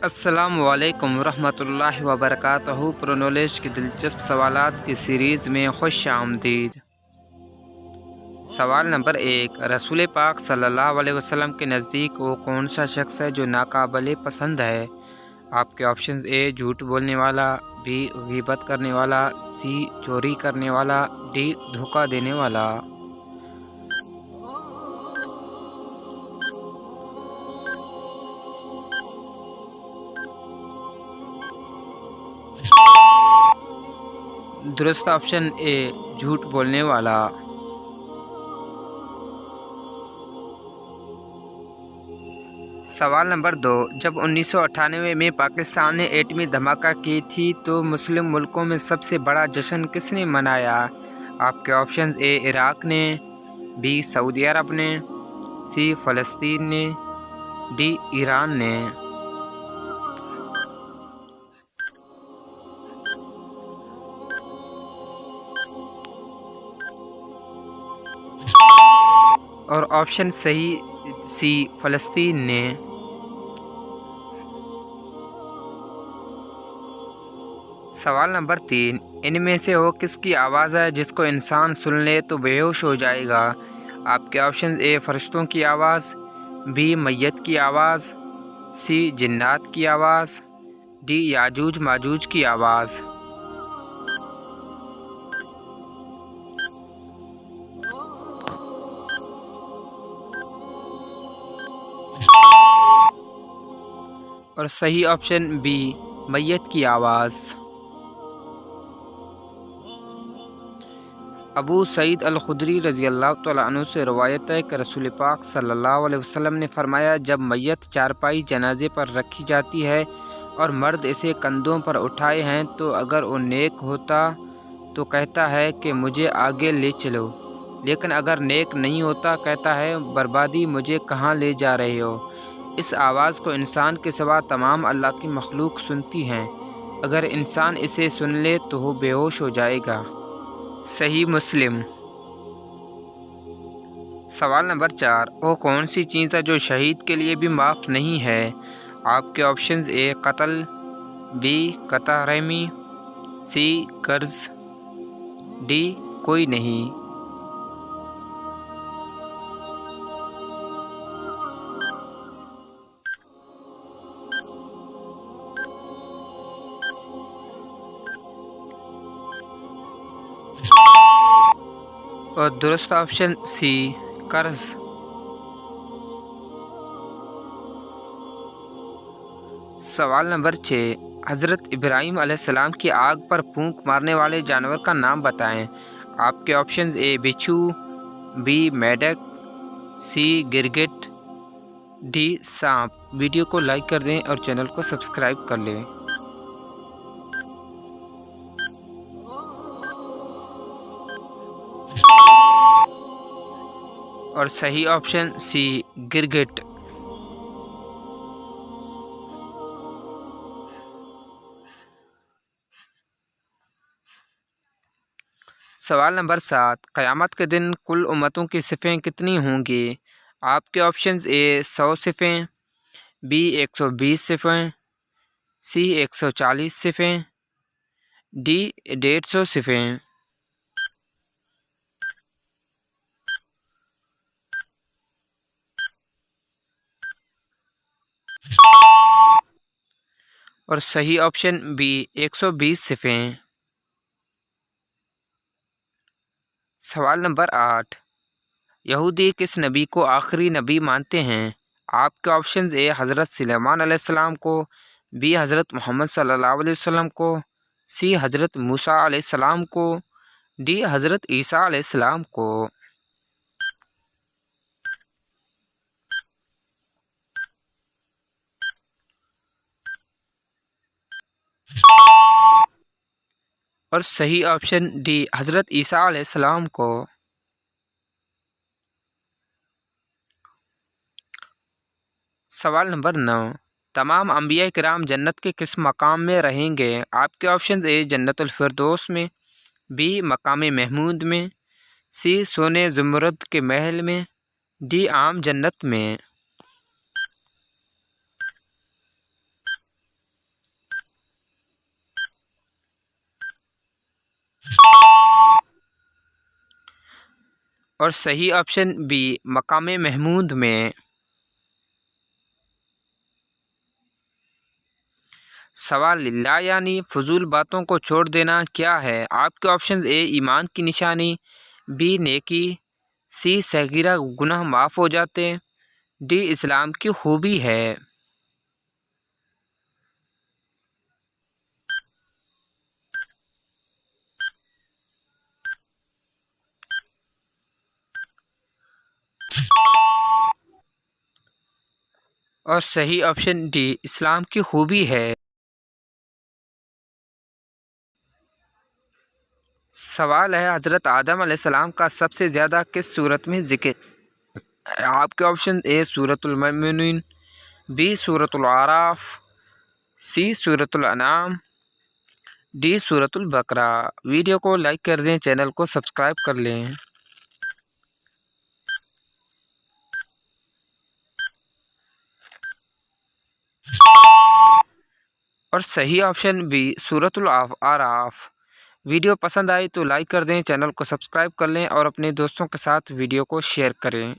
السلام علیکم ورحمۃ اللہ وبرکاتہ۔ پرو نالج کی دلچسپ سوالات کی سیریز میں خوش آمدید۔ سوال نمبر 1، رسول پاک صلی اللہ علیہ وسلم کے نزدیک وہ کون سا شخص ہے جو ناقابل پسند ہے؟ آپ کے آپشنز: اے جھوٹ بولنے والا، بی غیبت کرنے والا، سی چوری کرنے والا، ڈی دھوکہ دینے والا۔ درست آپشن اے جھوٹ بولنے والا۔ سوال نمبر 2، جب 1998 میں پاکستان نے ایٹمی دھماکہ کی تھی تو مسلم ملکوں میں سب سے بڑا جشن کس نے منایا؟ آپ کے آپشنز: اے عراق نے، بی سعودی عرب نے، سی فلسطین نے، ڈی ایران نے۔ اور آپشن صحیح سی فلسطین نے۔ سوال نمبر 3، ان میں سے وہ کس کی آواز ہے جس کو انسان سن لے تو بے ہوش ہو جائے گا؟ آپ کے آپشن: اے فرشتوں کی آواز، بی میت کی آواز، سی جنات کی آواز، ڈی یاجوج ماجوج کی آواز۔ اور صحیح آپشن بی میت کی آواز۔ ابو سعید الخدری رضی اللہ تعالیٰ عنہ سے روایت ہے کہ رسول پاک صلی اللہ علیہ وسلم نے فرمایا، جب میت چارپائی جنازے پر رکھی جاتی ہے اور مرد اسے کندھوں پر اٹھائے ہیں تو اگر وہ نیک ہوتا تو کہتا ہے کہ مجھے آگے لے چلو، لیکن اگر نیک نہیں ہوتا کہتا ہے بربادی، مجھے کہاں لے جا رہے ہو؟ اس آواز کو انسان کے سوا تمام اللہ کی مخلوق سنتی ہیں۔ اگر انسان اسے سن لے تو وہ بے ہوش ہو جائے گا۔ صحیح مسلم۔ سوال نمبر 4، وہ کون سی چیز ہے جو شہید کے لیے بھی معاف نہیں ہے؟ آپ کے آپشنز: اے قتل، بی قطع رحمی، سی قرض، ڈی کوئی نہیں۔ اور درست آپشن سی قرض۔ سوال نمبر 6، حضرت ابراہیم علیہ السلام کی آگ پر پھونک مارنے والے جانور کا نام بتائیں۔ آپ کے آپشنز: اے بچھو، بی میڈک، سی گرگٹ، ڈی سانپ۔ ویڈیو کو لائک کر دیں اور چینل کو سبسکرائب کر لیں۔ اور صحیح آپشن سی گرگٹ۔ سوال نمبر 7، قیامت کے دن کل امتوں کی صفیں کتنی ہوں گی؟ آپ کے آپشنز: اے 100 صفیں، بی 120 صفیں، سی 140 صفیں، ڈی 150 صفیں۔ اور صحیح آپشن بی 120 صفیں۔ سوال نمبر 8، یہودی کس نبی کو آخری نبی مانتے ہیں؟ آپ کے آپشنز: اے حضرت سلیمان علیہ السلام کو، بی حضرت محمد صلی اللہ علیہ وسلم کو، سی حضرت موسیٰ علیہ السلام کو، ڈی حضرت عیسیٰ علیہ السلام کو۔ اور صحیح آپشن ڈی حضرت عیسیٰ علیہ السلام کو۔ سوال نمبر 9، تمام انبیاء کرام جنت کے کس مقام میں رہیں گے؟ آپ کے آپشنز: اے جنت الفردوس میں، بی مقام محمود میں، سی سونے زمرد کے محل میں، ڈی عام جنت میں۔ اور صحیح آپشن بی مقام محمود میں۔ سوال للہ یعنی فضول باتوں کو چھوڑ دینا کیا ہے؟ آپ کے آپشنز اے ایمان کی نشانی، بی نیکی، سی صغیرہ گناہ معاف ہو جاتے، ڈی اسلام کی خوبی ہے۔ اور صحیح آپشن ڈی اسلام کی خوبی ہے۔ سوال ہے حضرت آدم علیہ السلام کا سب سے زیادہ کس صورت میں ذکر؟ آپ کے آپشن اے سورۃ المومنون، بی سورۃ الاعراف، سی سورۃ الانعام، ڈی سورۃ البقرہ۔ ویڈیو کو لائک کر دیں، چینل کو سبسکرائب کر لیں۔ اور صحیح آپشن بی سورۃ الاعراف۔ ویڈیو پسند آئی تو لائک کر دیں، چینل کو سبسکرائب کر لیں اور اپنے دوستوں کے ساتھ ویڈیو کو شیئر کریں۔